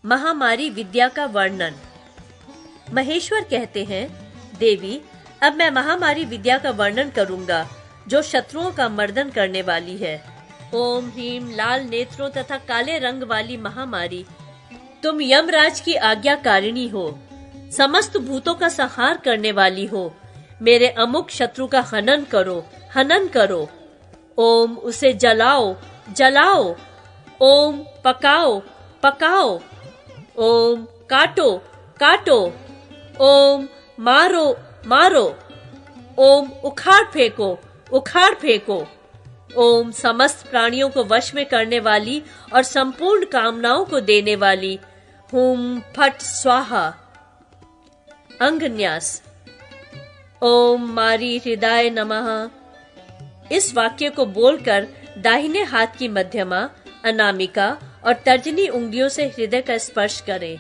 महामारी विद्या का वर्णन। महेश्वर कहते हैं, देवी, अब मैं महामारी विद्या का वर्णन करूंगा जो शत्रुओं का मर्दन करने वाली है। ओम ह्रीम, लाल नेत्रों तथा काले रंग वाली महामारी, तुम यमराज की आज्ञाकारिणी हो, समस्त भूतों का संहार करने वाली हो। मेरे अमुक शत्रु का हनन करो, हनन करो। ओम उसे जलाओ, जलाओ। ओम पकाओ, पकाओ। ओम काटो, काटो। ओम मारो, मारो। ओम उखाड़ फेंको, उखाड़ फेंको। ओम समस्त प्राणियों को वश में करने वाली और संपूर्ण कामनाओं को देने वाली। हुम फट स्वाहा। अंगन्यास। ओम मारी हृदय नमः। इस वाक्य को बोलकर दाहिने हाथ की मध्यमा, अनामिका और तर्जनी उंगलियों से हृदय का स्पर्श करें।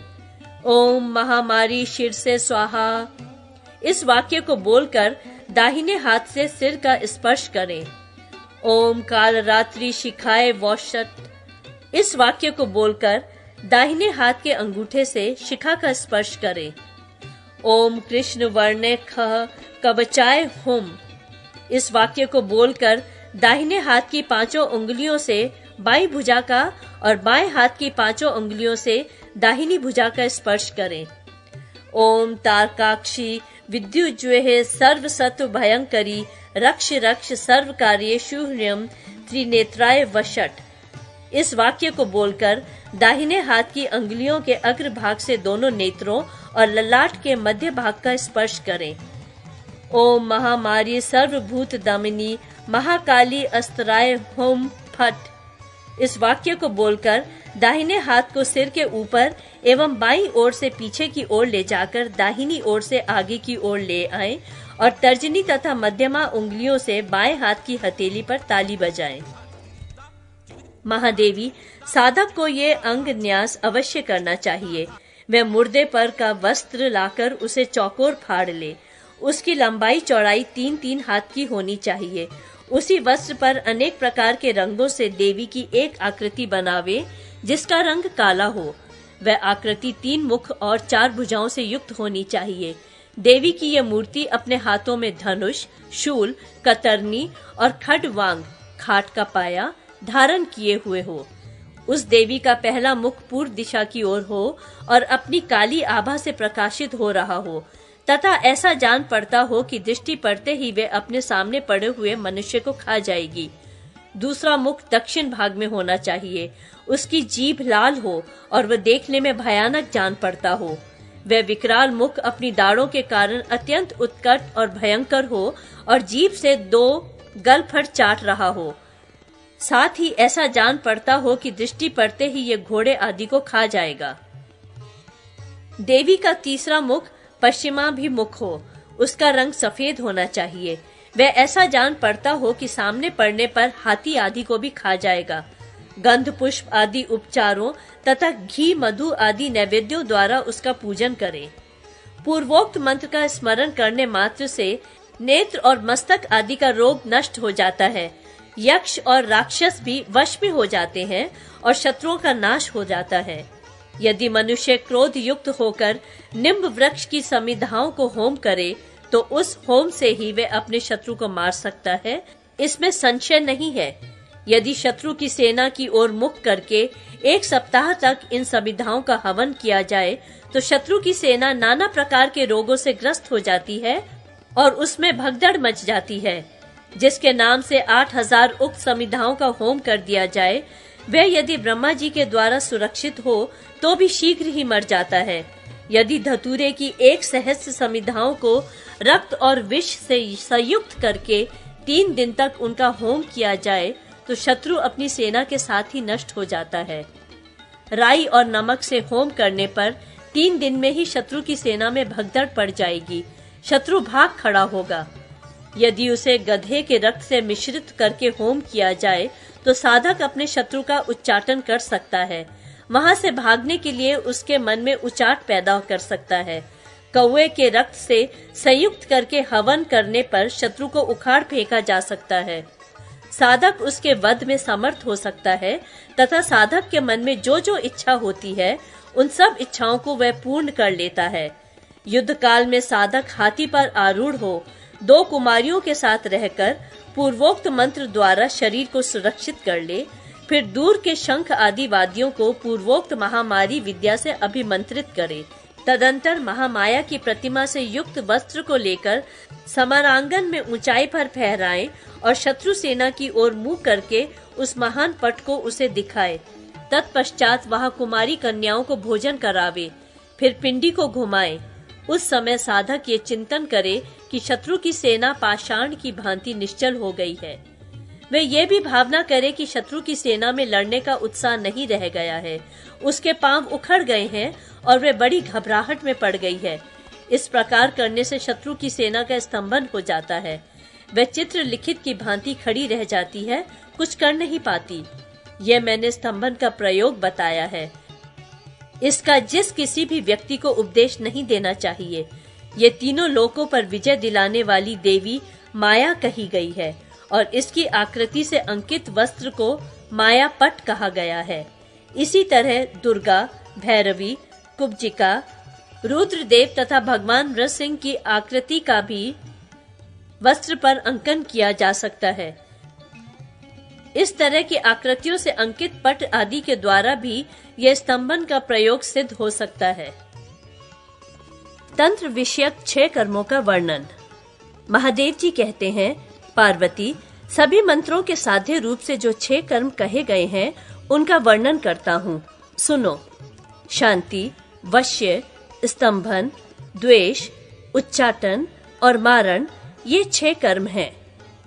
ओम महामारी शिर से स्वाहा। इस वाक्य को बोलकर दाहिने हाथ से सिर का स्पर्श करें। ओम काल रात्रि शिखाए वौषट। इस वाक्य को बोलकर दाहिने हाथ के अंगूठे से शिखा का स्पर्श करें। ओम कृष्ण वर्णे खः कवचाय हुम। इस वाक्य को बोलकर दाहिने हाथ की पांचों उंगलियों से बाईं भुजा का और बाएं हाथ की पांचों उंगलियों से दाहिनी भुजा का स्पर्श करें। ओम तारकाक्षी विद्युज्वेहे सर्व सत्व भयंकरी रक्ष रक्ष सर्व कार्येषु ह्रीं त्रिनेत्राय वषट। इस वाक्य को बोलकर दाहिने हाथ की अंगुलियों के अग्रभाग से दोनों नेत्रों और ललाट के मध्य भाग का स्पर्श करें। ओम महामारी सर्वभूत दमिनी महाकाली अस्त्राय हुम फट। इस वाक्य को बोलकर दाहिने हाथ को सिर के ऊपर एवं बाईं ओर से पीछे की ओर ले जाकर दाहिनी ओर से आगे की ओर ले आएं और तर्जनी तथा मध्यमा उंगलियों से बाएं हाथ की हथेली पर ताली बजाएं। महादेवी, साधक को ये अंग न्यास अवश्य करना चाहिए। वह मुर्दे पर का वस्त्र लाकर उसे चौकोर फाड़ ले। उसकी लंबाई चौड़ाई 3-3 हाथ की होनी चाहिए। उसी वस्त्र पर अनेक प्रकार के रंगों से देवी की एक आकृति बनावे जिसका रंग काला हो। वह आकृति 3 मुख और 4 भुजाओं से युक्त होनी चाहिए। देवी की यह मूर्ति अपने हाथों में धनुष, शूल, कतरनी और खड्वांग खाट का पाया धारण किए हुए हो। उस देवी का पहला मुख पूर्व दिशा की ओर हो और अपनी काली आभा से प्रकाशित हो रहा हो तथा ऐसा जान पड़ता हो कि दृष्टि पड़ते ही वे अपने सामने पड़े हुए मनुष्य को खा जाएगी। दूसरा मुख दक्षिण भाग में होना चाहिए। उसकी जीभ लाल हो और वह देखने में भयानक जान पड़ता हो। वह विकराल मुख अपनी दाढ़ों के कारण अत्यंत उत्कट और भयंकर हो और जीभ से 2 गलफड़ चाट रहा हो। साथ ही ऐसा जान पड़ता हो कि दृष्टि पड़ते ही ये घोड़े आदि को खा जाएगा। देवी का तीसरा मुख पश्चिमाभिमुख हो। उसका रंग सफेद होना चाहिए। वह ऐसा जान पड़ता हो कि सामने पड़ने पर हाथी आदि को भी खा जाएगा। गंध पुष्प आदि उपचारों तथा घी मधु आदि नैवेद्यों द्वारा उसका पूजन करें। पूर्वोक्त मंत्र का स्मरण करने मात्र से नेत्र और मस्तक आदि का रोग नष्ट हो जाता है। यक्ष और राक्षस भी वश में हो जाते हैं और शत्रुओं का नाश हो जाता है। यदि मनुष्य क्रोध युक्त होकर निम्ब वृक्ष की समिधाओं को होम करे तो उस होम से ही वे अपने शत्रु को मार सकता है, इसमें संशय नहीं है। यदि शत्रु की सेना की ओर मुख करके 1 सप्ताह तक इन समिधाओं का हवन किया जाए तो शत्रु की सेना नाना प्रकार के रोगों से ग्रस्त हो जाती है और उसमें भगदड़ मच जाती है। जिसके नाम से 8000 उक्त समिधाओं का होम कर दिया जाए, वह यदि ब्रह्मा जी के द्वारा सुरक्षित हो तो भी शीघ्र ही मर जाता है। यदि धतूरे की 1 सहस्त्र समिधाओं को रक्त और विष से संयुक्त करके 3 दिन तक उनका होम किया जाए तो शत्रु अपनी सेना के साथ ही नष्ट हो जाता है। राई और नमक से होम करने पर 3 दिन में ही शत्रु की सेना में भगदड़ पड़ जाएगी। शत्रु भाग खड़ा होगा। यदि उसे गधे के रक्त से मिश्रित करके होम किया जाए तो साधक अपने शत्रु का उच्चाटन कर सकता है। वहां से भागने के लिए उसके मन में उचाट पैदा कर सकता है। कौवे के रक्त से संयुक्त करके हवन करने पर शत्रु को उखाड़ फेंका जा सकता है। साधक उसके वध में समर्थ हो सकता है तथा साधक के मन में जो जो इच्छा होती है उन सब इच्छाओं को वह पूर्ण कर लेता है। युद्ध काल में साधक हाथी पर आरूढ़ हो 2 कुमारियों के साथ रहकर पूर्वोक्त मंत्र द्वारा शरीर को सुरक्षित कर ले, फिर दूर के शंख आदि वाद्यों को पूर्वोक्त महामारी विद्या से अभिमंत्रित करे। तदंतर महामाया की प्रतिमा से युक्त वस्त्र को लेकर समरांगन में ऊंचाई पर फहराएं और शत्रु सेना की ओर मुंह करके उस महान पट को उसे दिखाए। तत्पश्चात वहां कुमारी कन्याओं को भोजन करावे, फिर पिंडी को घुमाए। उस समय साधक ये चिंतन करे कि शत्रु की सेना पाषाण की भांति निश्चल हो गई है। वे ये भी भावना करे कि शत्रु की सेना में लड़ने का उत्साह नहीं रह गया है, उसके पांव उखड़ गए हैं और वे बड़ी घबराहट में पड़ गई है। इस प्रकार करने से शत्रु की सेना का स्तंभन हो जाता है। वह चित्र लिखित की भांति खड़ी रह जाती है, कुछ कर नहीं पाती। यह मैंने स्तंभन का प्रयोग बताया है। इसका जिस किसी भी व्यक्ति को उपदेश नहीं देना चाहिए। ये तीनों लोकों पर विजय दिलाने वाली देवी माया कही गई है और इसकी आकृति से अंकित वस्त्र को माया पट कहा गया है। इसी तरह दुर्गा, भैरवी, कुब्जिका, रुद्रदेव तथा भगवान नृसिंह की आकृति का भी वस्त्र पर अंकन किया जा सकता है। इस तरह की आकृतियों से अंकित पट आदि के द्वारा भी यह स्तंभन का प्रयोग सिद्ध हो सकता है। तंत्र विषयक 6 कर्मों का वर्णन। महादेव जी कहते हैं, पार्वती, सभी मंत्रों के साध्य रूप से जो 6 कर्म कहे गए हैं उनका वर्णन करता हूँ, सुनो। शांति, वश्य, स्तंभन, द्वेष, उच्चाटन और मारण, ये 6 कर्म हैं।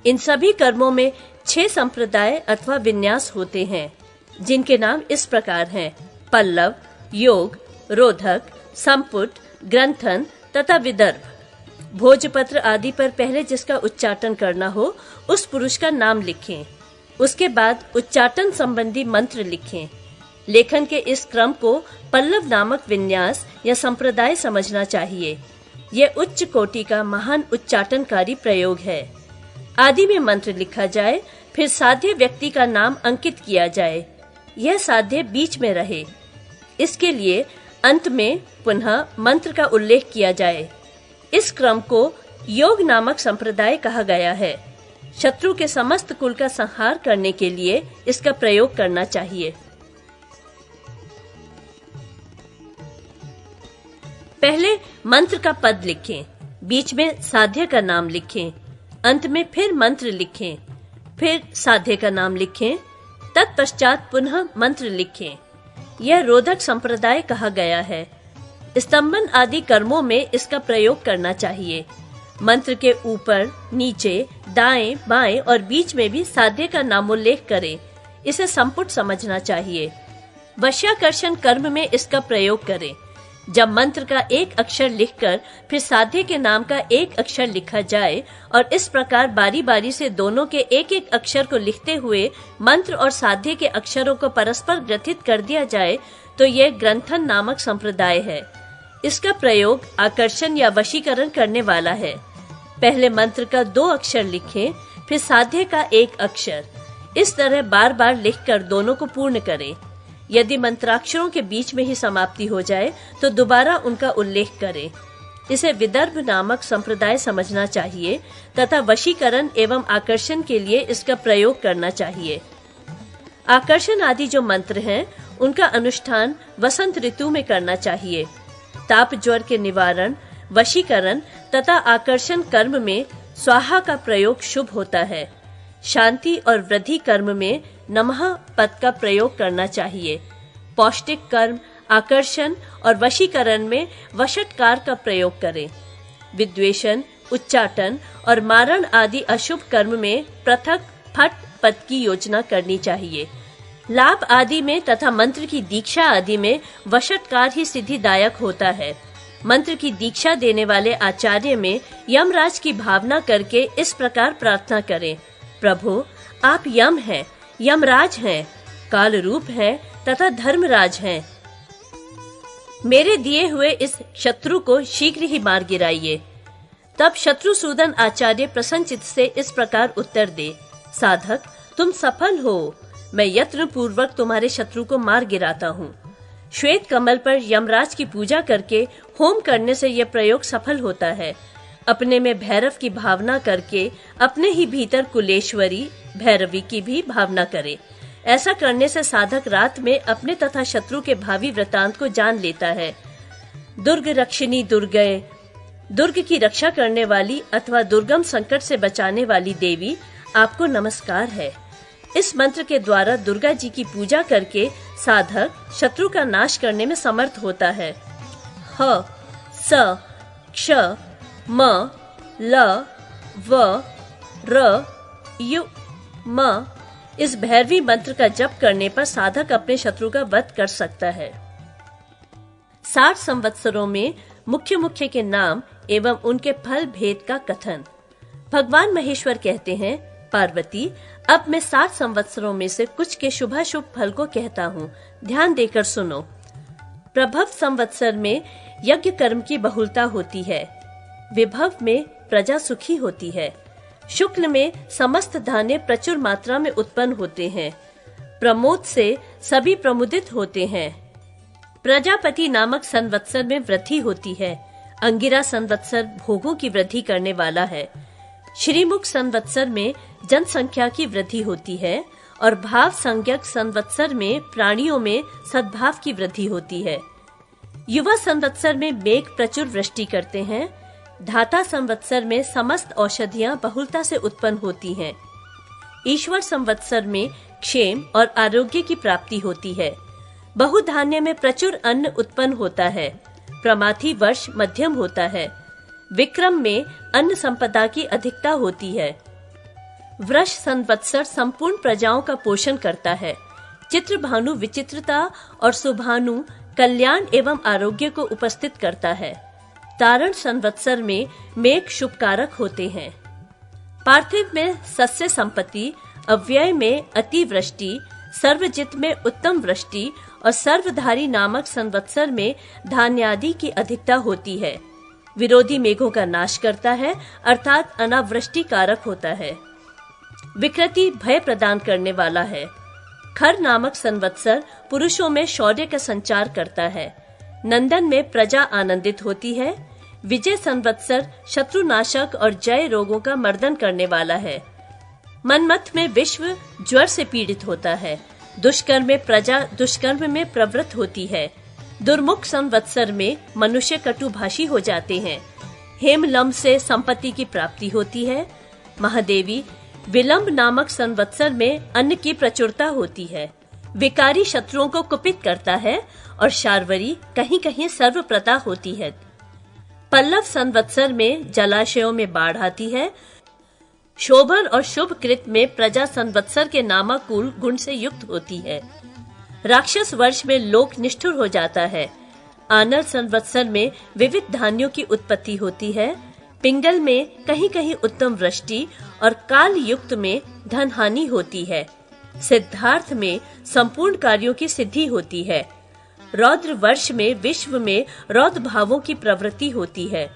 इन सभी कर्मों में 6 संप्रदाय अथवा विन्यास होते हैं, जिनके नाम इस प्रकार हैं: पल्लव, योग, रोधक, संपुट, ग्रंथन तथा विदर्भ। भोजपत्र आदि पर पहले जिसका उच्चाटन करना हो उस पुरुष का नाम लिखें। उसके बाद उच्चाटन संबंधी मंत्र लिखें। लेखन के इस क्रम को पल्लव नामक विन्यास या संप्रदाय समझना चाहिए। यह उच्च कोटि का महान उच्चाटनकारी प्रयोग है। आदि में मंत्र लिखा जाए, फिर साध्य व्यक्ति का नाम अंकित किया जाए। यह साध्य बीच में रहे। इसके लिए अंत में पुनः मंत्र का उल्लेख किया जाए। इस क्रम को योग नामक संप्रदाय कहा गया है। शत्रु के समस्त कुल का संहार करने के लिए इसका प्रयोग करना चाहिए। पहले मंत्र का पद लिखें, बीच में साध्य का नाम लिखें, अंत में फिर मंत्र लिखें, फिर साध्य का नाम लिखें, तत्पश्चात पुनः मंत्र लिखें। यह रोधक संप्रदाय कहा गया है। स्तंभन आदि कर्मों में इसका प्रयोग करना चाहिए। मंत्र के ऊपर, नीचे, दाएं, बाएं और बीच में भी साध्य का नामोल्लेख करें। इसे संपुट समझना चाहिए। वश्याकर्षण कर्म में इसका प्रयोग करें। जब मंत्र का एक अक्षर लिखकर फिर साध्य के नाम का एक अक्षर लिखा जाए और इस प्रकार बारी बारी से दोनों के एक एक अक्षर को लिखते हुए मंत्र और साध्य के अक्षरों को परस्पर ग्रथित कर दिया जाए तो यह ग्रंथन नामक संप्रदाय है। इसका प्रयोग आकर्षण या वशीकरण करने वाला है। पहले मंत्र का 2 अक्षर लिखें, फिर साध्य का 1 अक्षर। इस तरह बार बार लिखकर दोनों को पूर्ण करें। यदि मंत्राक्षरों के बीच में ही समाप्ति हो जाए तो दोबारा उनका उल्लेख करें। इसे विदर्भ नामक संप्रदाय समझना चाहिए तथा वशीकरण एवं आकर्षण के लिए इसका प्रयोग करना चाहिए। आकर्षण आदि जो मंत्र हैं, उनका अनुष्ठान वसंत ऋतु में करना चाहिए। ताप ज्वर के निवारण, वशीकरण तथा आकर्षण कर्म में स्वाहा का प्रयोग शुभ होता है। शांति और वृद्धि कर्म में नमः पद का प्रयोग करना चाहिए। पौष्टिक कर्म, आकर्षण और वशीकरण में वशटकार का प्रयोग करें। विद्वेषण, उच्चाटन और मारण आदि अशुभ कर्म में पृथक फट पद की योजना करनी चाहिए। लाभ आदि में तथा मंत्र की दीक्षा आदि में वशटकार ही सिद्धिदायक होता है। मंत्र की दीक्षा देने वाले आचार्य में यमराज की भावना करके इस प्रकार प्रार्थना करें: प्रभु, आप यम हैं, यमराज हैं, काल रूप हैं तथा धर्मराज हैं। मेरे दिए हुए इस शत्रु को शीघ्र ही मार गिराइए। तब शत्रुसूदन आचार्य प्रसन्नचित्त से इस प्रकार उत्तर दे: साधक, तुम सफल हो। मैं यत्न पूर्वक तुम्हारे शत्रु को मार गिराता हूँ। श्वेत कमल पर यमराज की पूजा करके होम करने से यह प्रयोग सफल होता है। अपने में भैरव की भावना करके अपने ही भीतर कुलेश्वरी भैरवी की भी भावना करे। ऐसा करने से साधक रात में अपने तथा शत्रु के भावी वृतांत को जान लेता है। दुर्ग रक्षिणी दुर्गय, दुर्ग की रक्षा करने वाली अथवा दुर्गम संकट से बचाने वाली देवी, आपको नमस्कार है। इस मंत्र के द्वारा दुर्गा जी की पूजा करके साधक शत्रु का नाश करने में समर्थ होता है। ह, स, क्ष, म, ल, व, र, यु, म इस भैरवी मंत्र का जप करने पर साधक अपने शत्रु का वध कर सकता है। 60 संवत्सरों में मुख्य मुख्य के नाम एवं उनके फल भेद का कथन। भगवान महेश्वर कहते हैं, पार्वती, अब मैं 60 संवत्सरों में से कुछ के शुभाशुभ फल को कहता हूँ, ध्यान देकर सुनो। प्रभव संवत्सर में यज्ञ कर्म की बहुलता होती है। विभव में प्रजा सुखी होती है। शुक्ल में समस्त धान्य प्रचुर मात्रा में उत्पन्न होते हैं। प्रमोद से सभी प्रमुदित होते हैं। प्रजापति नामक संवत्सर में वृद्धि होती है। अंगिरा संवत्सर भोगों की वृद्धि करने वाला है। श्रीमुख संवत्सर में जनसंख्या की वृद्धि होती है और भाव संज्ञक संवत्सर में प्राणियों में सद्भाव की वृद्धि होती है। युवा संवत्सर में मेघ प्रचुर वृष्टि करते हैं। धाता संवत्सर में समस्त औषधियां बहुलता से उत्पन्न होती हैं। ईश्वर संवत्सर में क्षेम और आरोग्य की प्राप्ति होती है। बहुधान्य में प्रचुर अन्न उत्पन्न होता है। प्रमाथी वर्ष मध्यम होता है। विक्रम में अन्न संपदा की अधिकता होती है। वृष संवत्सर संपूर्ण प्रजाओं का पोषण करता है। चित्रभानु विचित्रता और सुभानु कल्याण एवं आरोग्य को उपस्थित करता है। तारण संवत्सर में मेघ शुभकारक होते हैं। पार्थिव में सस्य संपत्ति, अव्यय में अतिवृष्टि, सर्वजित में उत्तम वृष्टि और सर्वधारी नामक संवत्सर में धान्यादि की अधिकता होती है। विरोधी मेघों का नाश करता है, अर्थात अनावृष्टि कारक होता है। विकृति भय प्रदान करने वाला है। खर नामक संवत्सर पुरुषों में शौर्य का संचार करता है। नंदन में प्रजा आनंदित होती है। विजय संवत्सर शत्रुनाशक और जय रोगों का मर्दन करने वाला है। मनमथ में विश्व ज्वर से पीड़ित होता है। दुष्कर्म में प्रजा दुष्कर्म में प्रवृत्त होती है। दुर्मुख संवत्सर में मनुष्य कटुभाषी हो जाते हैं। हेमलम से संपत्ति की प्राप्ति होती है। महादेवी, विलंब नामक संवत्सर में अन्न की प्रचुरता होती है। विकारी शत्रुओं को कुपित करता है और शार्वरी कहीं कहीं सर्वप्रता होती है। पल्लव संवत्सर में जलाशयों में बाढ़ आती है। शोभन और शुभ कृत में प्रजा संवत्सर के नामाकुल गुण से युक्त होती है। राक्षस वर्ष में लोक निष्ठुर हो जाता है। आनर संवत्सर में विविध धान्यों की उत्पत्ति होती है। पिंगल में कहीं कहीं उत्तम वृष्टि और काल युक्त में धन हानि होती है। सिद्धार्थ में संपूर्ण कार्यों की सिद्धि होती है। रौद्र वर्ष में विश्व में रौद्र भावों की प्रवृत्ति होती है।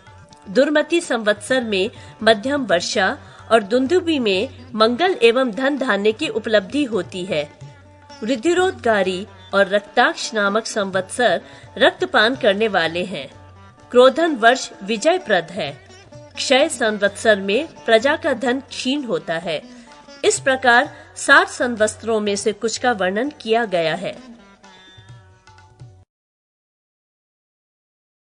दुर्मति संवत्सर में मध्यम वर्षा और दुंदुबी में मंगल एवं धन धान्य की उपलब्धि होती है। रुधिरोद्गारी और रक्ताक्ष नामक संवत्सर रक्तपान करने वाले हैं। क्रोधन वर्ष विजयप्रद है। क्षय संवत्सर में प्रजा का धन क्षीण होता है। इस प्रकार 60 संवत्सरों में से कुछ का वर्णन किया गया है।